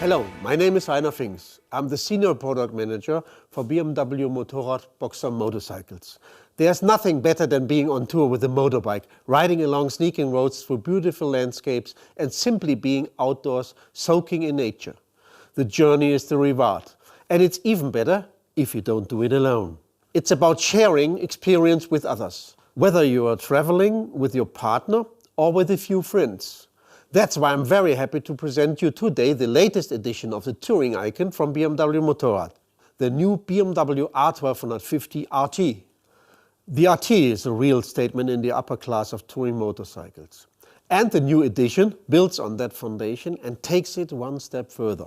Hello, my name is Rainer Finks. I'm the Senior Product Manager for BMW Motorrad Boxer motorcycles. There's nothing better than being on tour with a motorbike, riding along sneaking roads through beautiful landscapes and simply being outdoors, soaking in nature. The journey is the reward. And it's even better if you don't do it alone. It's about sharing experience with others, whether you are traveling with your partner or with a few friends. That's why I'm very happy to present you today the latest edition of the touring icon from BMW Motorrad, the new BMW R1250 RT. The RT is a real statement in the upper class of touring motorcycles. And the new edition builds on that foundation and takes it one step further.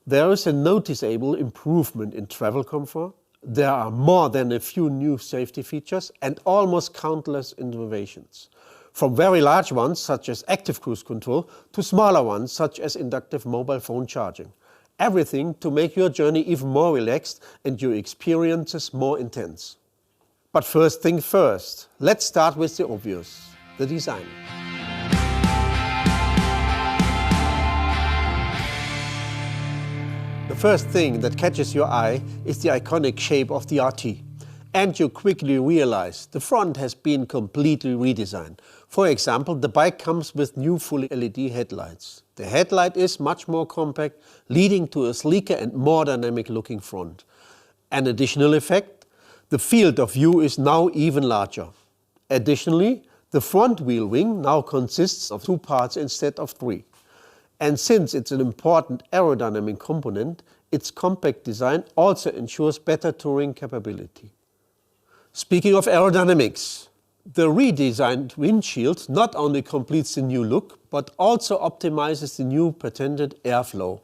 There is a noticeable improvement in travel comfort. There are more than a few new safety features and almost countless innovations. From very large ones, such as active cruise control, to smaller ones, such as inductive mobile phone charging. Everything to make your journey even more relaxed and your experiences more intense. But first things first, let's start with the obvious, the design. The first thing that catches your eye is the iconic shape of the RT. And you quickly realize the front has been completely redesigned. For example, the bike comes with new full LED headlights. The headlight is much more compact, leading to a sleeker and more dynamic looking front. An additional effect, the field of view is now even larger. Additionally, the front wheel wing now consists of 2 parts instead of 3. And since it's an important aerodynamic component, its compact design also ensures better touring capability. Speaking of aerodynamics, the redesigned windshield not only completes the new look, but also optimizes the new patented airflow.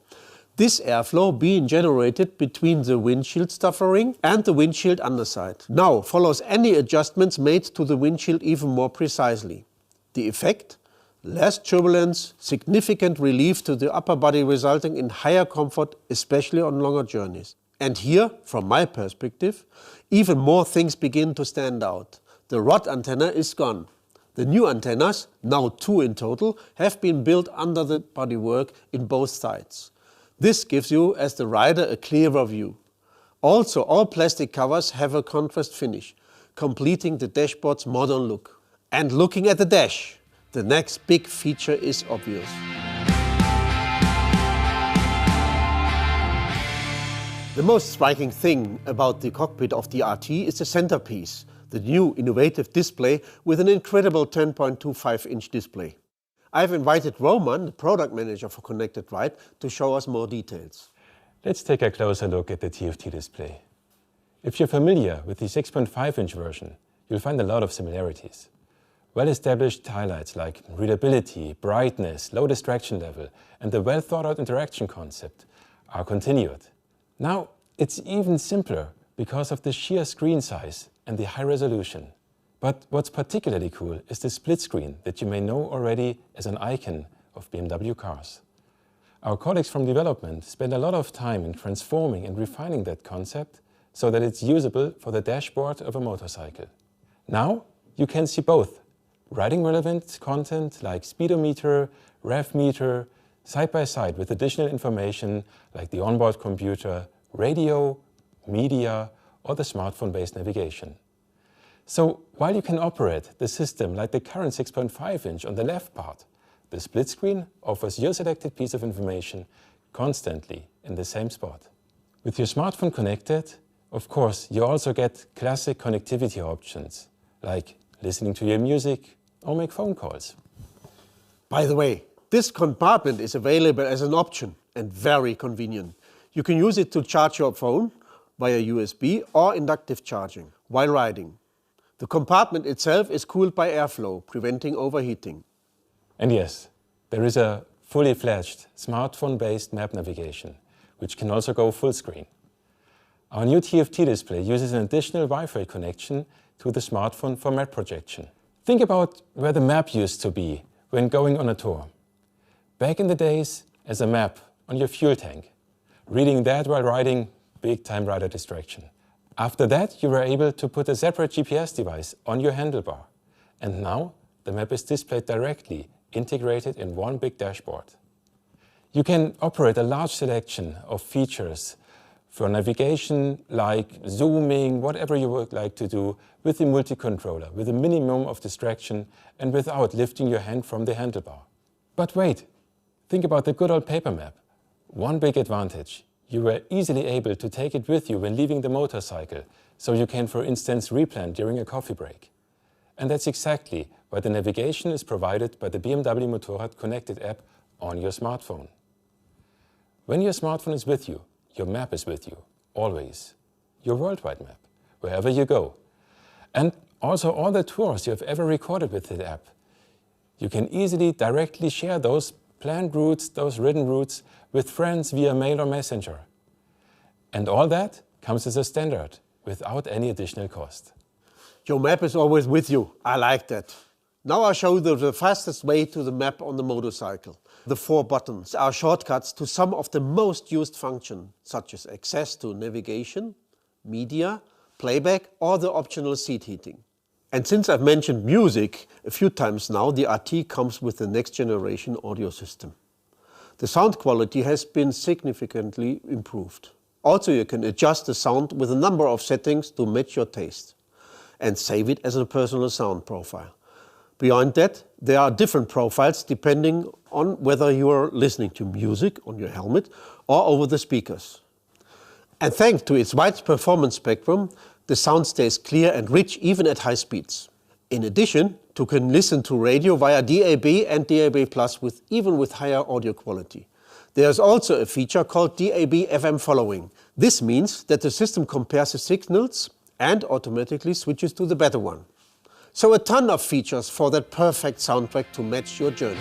This airflow being generated between the windshield stuffer ring and the windshield underside. Now follows any adjustments made to the windshield even more precisely. The effect? Less turbulence, significant relief to the upper body resulting in higher comfort, especially on longer journeys. And here, from my perspective, even more things begin to stand out. The rod antenna is gone. The new antennas, now 2 in total, have been built under the bodywork in both sides. This gives you, as the rider, a clearer view. Also, all plastic covers have a contrast finish, completing the dashboard's modern look. And looking at the dash, the next big feature is obvious. The most striking thing about the cockpit of the RT is the centerpiece, the new innovative display with an incredible 10.25-inch display. I've invited Roman, the product manager for Connected Ride, to show us more details. Let's take a closer look at the TFT display. If you're familiar with the 6.5-inch version, you'll find a lot of similarities. Well-established highlights like readability, brightness, low distraction level, and the well-thought-out interaction concept are continued. Now, it's even simpler because of the sheer screen size and the high resolution. But what's particularly cool is the split screen that you may know already as an icon of BMW cars. Our colleagues from development spend a lot of time in transforming and refining that concept so that it's usable for the dashboard of a motorcycle. Now, you can see both riding relevant content like speedometer, rev meter, side by side with additional information like the onboard computer, radio, media, or the smartphone-based navigation. So while you can operate the system like the current 6.5-inch on the left part, the split screen offers your selected piece of information constantly in the same spot. With your smartphone connected, of course, you also get classic connectivity options like listening to your music or make phone calls. By the way, this compartment is available as an option and very convenient. You can use it to charge your phone via USB or inductive charging while riding. The compartment itself is cooled by airflow, preventing overheating. And yes, there is a fully fledged smartphone-based map navigation, which can also go full screen. Our new TFT display uses an additional Wi-Fi connection to the smartphone for map projection. Think about where the map used to be when going on a tour. Back in the days, as a map on your fuel tank. Reading that while riding, big time rider distraction. After that, you were able to put a separate GPS device on your handlebar. And now, the map is displayed directly, integrated in one big dashboard. You can operate a large selection of features for navigation, like zooming, whatever you would like to do with the multi-controller, with a minimum of distraction and without lifting your hand from the handlebar. But wait, think about the good old paper map. One big advantage, you were easily able to take it with you when leaving the motorcycle, so you can, for instance, replan during a coffee break. And that's exactly why the navigation is provided by the BMW Motorrad Connected app on your smartphone. When your smartphone is with you, your map is with you, always. Your worldwide map, wherever you go. And also all the tours you have ever recorded with the app. You can easily directly share those planned routes, those ridden routes, with friends via mail or messenger. And all that comes as a standard, without any additional cost. Your map is always with you. I like that. Now I'll show you the fastest way to the map on the motorcycle. The 4 buttons are shortcuts to some of the most used functions, such as access to navigation, media, playback, or the optional seat heating. And since I've mentioned music a few times now, the RT comes with the next generation audio system. The sound quality has been significantly improved. Also, you can adjust the sound with a number of settings to match your taste and save it as a personal sound profile. Beyond that, there are different profiles depending on whether you are listening to music on your helmet or over the speakers. And thanks to its wide performance spectrum, the sound stays clear and rich even at high speeds. In addition, you can listen to radio via DAB and DAB+ even with higher audio quality. There's also a feature called DAB FM following. This means that the system compares the signals and automatically switches to the better one. So a ton of features for that perfect soundtrack to match your journey.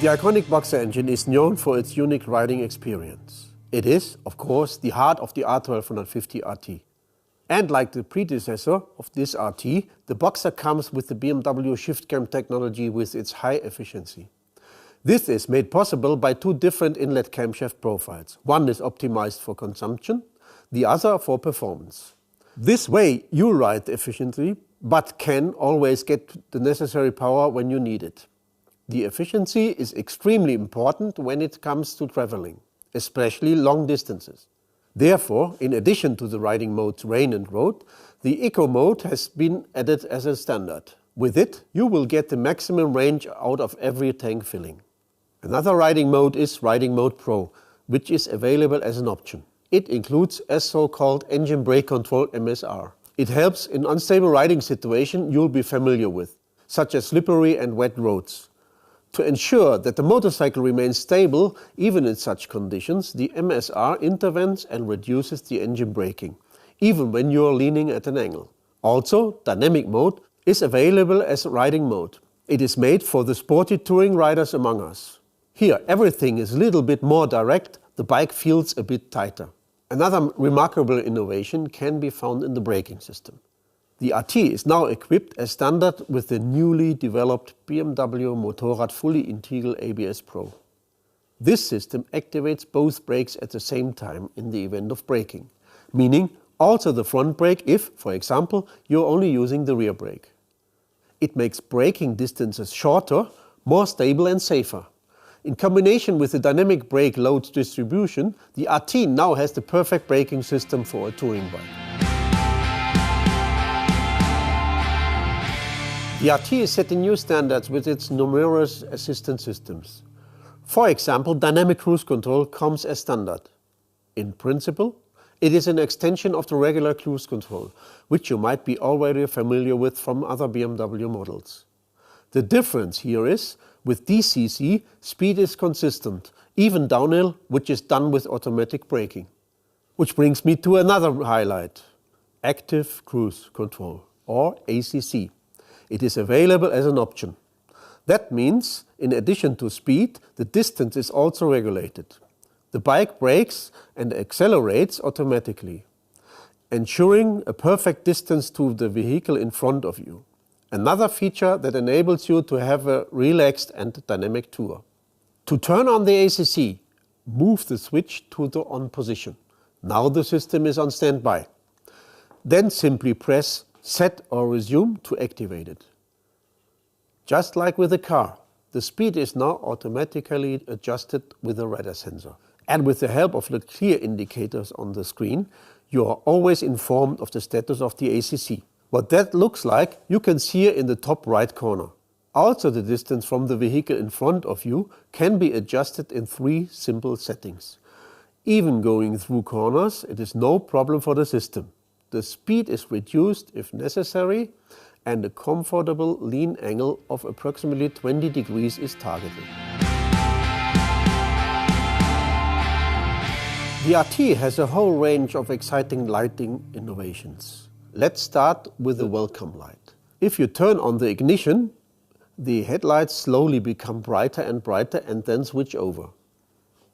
The iconic Boxer engine is known for its unique riding experience. It is, of course, the heart of the R1250 RT. And like the predecessor of this RT, the Boxer comes with the BMW ShiftCam technology with its high efficiency. This is made possible by 2 different inlet camshaft profiles. One is optimized for consumption, the other for performance. This way you ride efficiently, but can always get the necessary power when you need it. The efficiency is extremely important when it comes to traveling, especially long distances. Therefore, in addition to the riding modes Rain and Road, the Eco mode has been added as a standard. With it, you will get the maximum range out of every tank filling. Another riding mode is Riding Mode Pro, which is available as an option. It includes a so-called engine brake control MSR. It helps in unstable riding situations you'll be familiar with, such as slippery and wet roads. To ensure that the motorcycle remains stable even in such conditions, the MSR intervenes and reduces the engine braking, even when you're leaning at an angle. Also, Dynamic Mode is available as a riding mode. It is made for the sporty touring riders among us. Here, everything is a little bit more direct, the bike feels a bit tighter. Another remarkable innovation can be found in the braking system. The RT is now equipped as standard with the newly developed BMW Motorrad fully integral ABS Pro. This system activates both brakes at the same time in the event of braking, meaning also the front brake if, for example, you're only using the rear brake. It makes braking distances shorter, more stable and safer. In combination with the dynamic brake load distribution, the RT now has the perfect braking system for a touring bike. The RT is setting new standards with its numerous assistance systems. For example, dynamic cruise control comes as standard. In principle, it is an extension of the regular cruise control, which you might be already familiar with from other BMW models. The difference here is, with DCC, speed is consistent, even downhill, which is done with automatic braking. Which brings me to another highlight, Active Cruise Control, or ACC. It is available as an option. That means, in addition to speed, the distance is also regulated. The bike brakes and accelerates automatically, ensuring a perfect distance to the vehicle in front of you. Another feature that enables you to have a relaxed and dynamic tour. To turn on the ACC, move the switch to the on position. Now the system is on standby. Then simply press Set or Resume to activate it. Just like with a car, the speed is now automatically adjusted with a radar sensor. And with the help of the clear indicators on the screen, you are always informed of the status of the ACC. What that looks like, you can see in the top right corner. Also, the distance from the vehicle in front of you can be adjusted in 3 simple settings. Even going through corners, it is no problem for the system. The speed is reduced if necessary, and a comfortable lean angle of approximately 20 degrees is targeted. The RT has a whole range of exciting lighting innovations. Let's start with the welcome light. If you turn on the ignition, the headlights slowly become brighter and brighter and then switch over.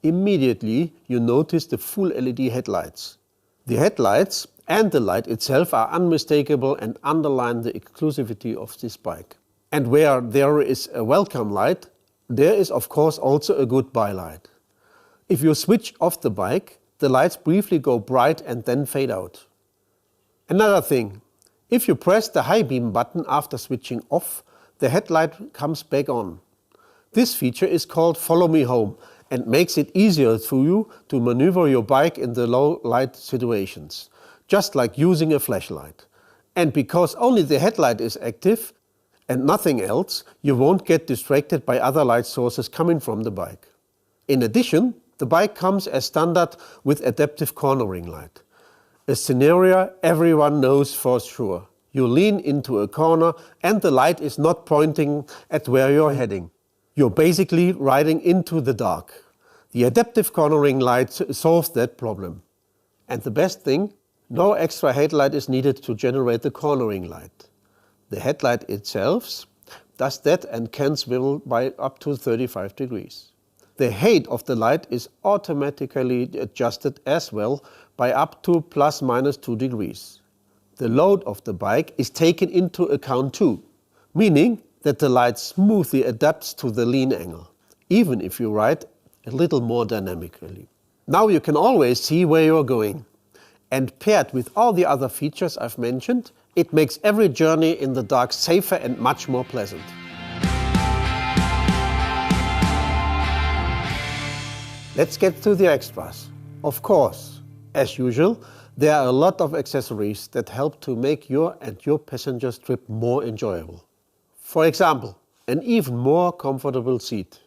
Immediately you notice the full LED headlights. The headlights and the light itself are unmistakable and underline the exclusivity of this bike. And where there is a welcome light, there is of course also a goodbye light. If you switch off the bike, the lights briefly go bright and then fade out. Another thing, if you press the high beam button after switching off, the headlight comes back on. This feature is called Follow Me Home and makes it easier for you to maneuver your bike in the low light situations, just like using a flashlight. And because only the headlight is active and nothing else, you won't get distracted by other light sources coming from the bike. In addition, the bike comes as standard with adaptive cornering light. A scenario everyone knows for sure. You lean into a corner and the light is not pointing at where you're heading. You're basically riding into the dark. The adaptive cornering light solves that problem. And the best thing, no extra headlight is needed to generate the cornering light. The headlight itself does that and can swivel by up to 35 degrees. The height of the light is automatically adjusted as well by up to ±2 degrees. The load of the bike is taken into account too, meaning that the light smoothly adapts to the lean angle, even if you ride a little more dynamically. Now you can always see where you're going. And paired with all the other features I've mentioned, it makes every journey in the dark safer and much more pleasant. Let's get to the extras. Of course, as usual, there are a lot of accessories that help to make your and your passenger's trip more enjoyable. For example, an even more comfortable seat,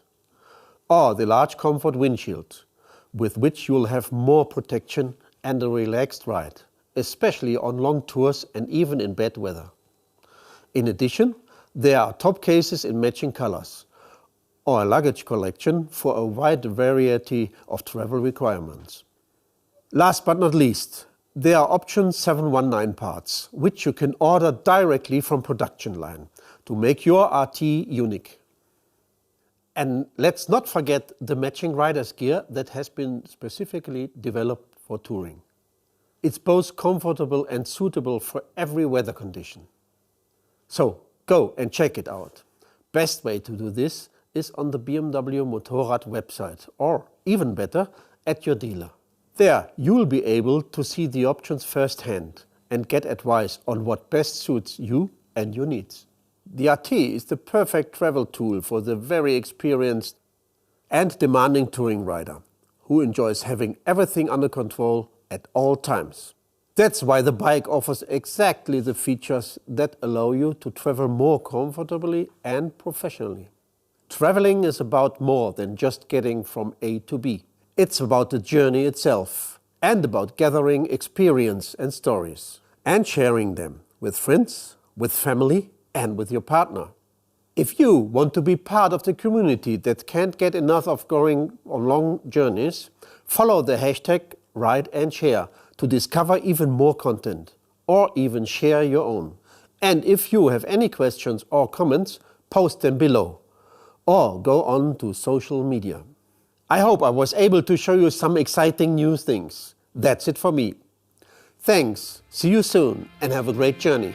or the large comfort windshield, with which you'll have more protection and a relaxed ride, especially on long tours and even in bad weather. In addition, there are top cases in matching colors, or a luggage collection for a wide variety of travel requirements. Last but not least, there are Option 719 parts, which you can order directly from production line to make your RT unique. And let's not forget the matching rider's gear that has been specifically developed for touring. It's both comfortable and suitable for every weather condition. So go and check it out. Best way to do this is on the BMW Motorrad website, or even better, at your dealer. There you'll be able to see the options firsthand and get advice on what best suits you and your needs. The RT is the perfect travel tool for the very experienced and demanding touring rider who enjoys having everything under control at all times. That's why the bike offers exactly the features that allow you to travel more comfortably and professionally. Traveling is about more than just getting from A to B. It's about the journey itself and about gathering experience and stories and sharing them with friends, with family and with your partner. If you want to be part of the community that can't get enough of going on long journeys, follow the hashtag #RideAndShare to discover even more content or even share your own. And if you have any questions or comments, post them below or go on to social media. I hope I was able to show you some exciting new things. That's it for me. Thanks, see you soon and have a great journey.